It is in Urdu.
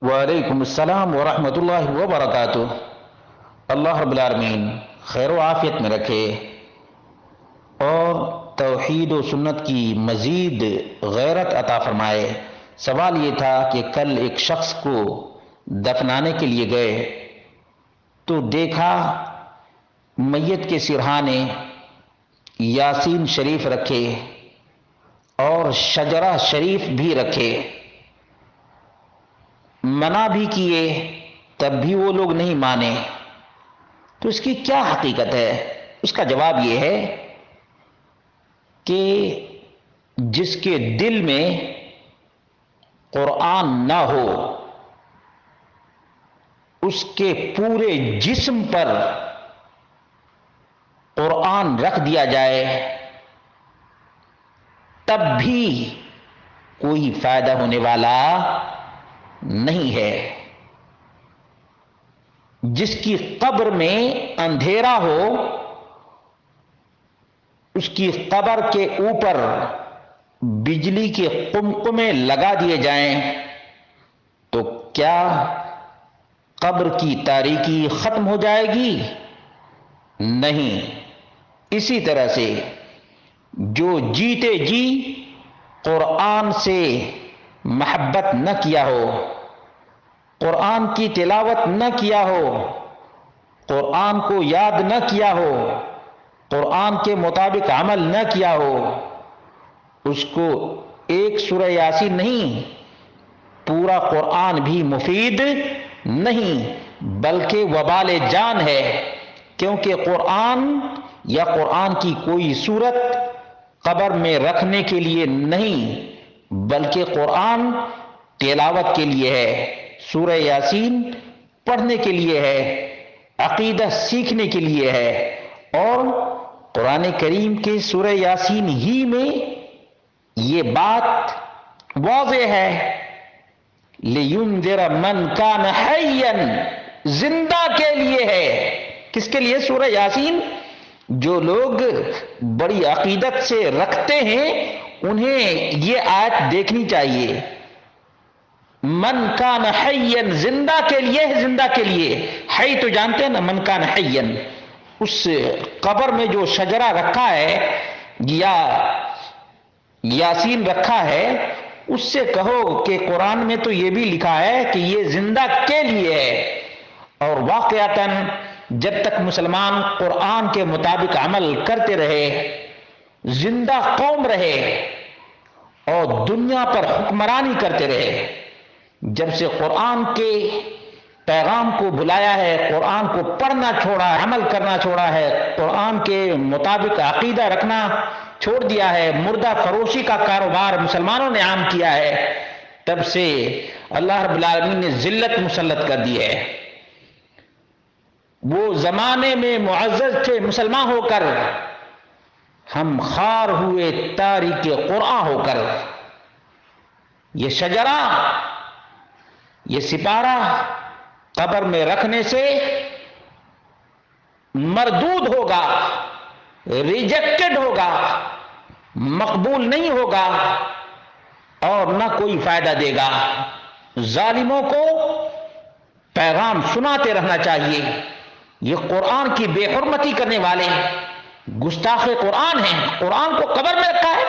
وعلیکم السلام ورحمۃ اللہ وبرکاتہ۔ اللہ رب العالمین خیر و عافیت میں رکھے اور توحید و سنت کی مزید غیرت عطا فرمائے۔ سوال یہ تھا کہ کل ایک شخص کو دفنانے کے لیے گئے تو دیکھا میت کے سرہانے یاسین شریف رکھے اور شجرہ شریف بھی رکھے، منع بھی کیے تب بھی وہ لوگ نہیں مانے، تو اس کی کیا حقیقت ہے؟ اس کا جواب یہ ہے کہ جس کے دل میں قرآن نہ ہو اس کے پورے جسم پر قرآن رکھ دیا جائے تب بھی کوئی فائدہ ہونے والا نہیں ہے۔ جس کی قبر میں اندھیرا ہو اس کی قبر کے اوپر بجلی کے قمقمے لگا دیے جائیں تو کیا قبر کی تاریکی ختم ہو جائے گی؟ نہیں۔ اسی طرح سے جو جیتے جی قرآن سے محبت نہ کیا ہو، قرآن کی تلاوت نہ کیا ہو، قرآن کو یاد نہ کیا ہو، قرآن کے مطابق عمل نہ کیا ہو، اس کو ایک سورہ یاسین نہیں پورا قرآن بھی مفید نہیں بلکہ وبال جان ہے، کیونکہ قرآن یا قرآن کی کوئی سورت قبر میں رکھنے کے لیے نہیں بلکہ قرآن تلاوت کے لیے ہے، سورہ یاسین پڑھنے کے لیے ہے، عقیدہ سیکھنے کے لیے ہے، اور قرآن کریم کے سورہ یاسین ہی میں یہ بات واضح ہے، لِيُنذِرَ مَنْ كَانَ حَيًّا، زندہ کے لیے ہے۔ کس کے لیے؟ سورہ یاسین جو لوگ بڑی عقیدت سے رکھتے ہیں انہیں یہ آیت دیکھنی چاہیے۔ من کان حیا، زندہ کے لیے ہے، زندہ کے لیے۔ حی تو جانتے ہیں نا، من کان حیا، اس قبر میں جو شجرہ رکھا ہے یا یاسین رکھا ہے اس سے کہو کہ قرآن میں تو یہ بھی لکھا ہے کہ یہ زندہ کے لیے ہے، اور واقعتاً جب تک مسلمان قرآن کے مطابق عمل کرتے رہے، زندہ قوم رہے اور دنیا پر حکمرانی کرتے رہے، جب سے قرآن کے پیغام کو بلایا ہے، قرآن کو پڑھنا چھوڑا ہے، عمل کرنا چھوڑا ہے، قرآن کے مطابق عقیدہ رکھنا چھوڑ دیا ہے، مردہ فروشی کا کاروبار مسلمانوں نے عام کیا ہے، تب سے اللہ رب العالمین نے ذلت مسلط کر دی ہے۔ وہ زمانے میں معزز تھے مسلمان ہو کر، ہم خار ہوئے تاریک قرآن ہو کر۔ یہ شجرہ، یہ سپارہ قبر میں رکھنے سے مردود ہوگا، ریجیکٹڈ ہوگا، مقبول نہیں ہوگا اور نہ کوئی فائدہ دے گا۔ ظالموں کو پیغام سناتے رہنا چاہیے، یہ قرآن کی بے حرمتی کرنے والے گستاخ قرآن ہیں، قرآن کو قبر میں رکھا ہے۔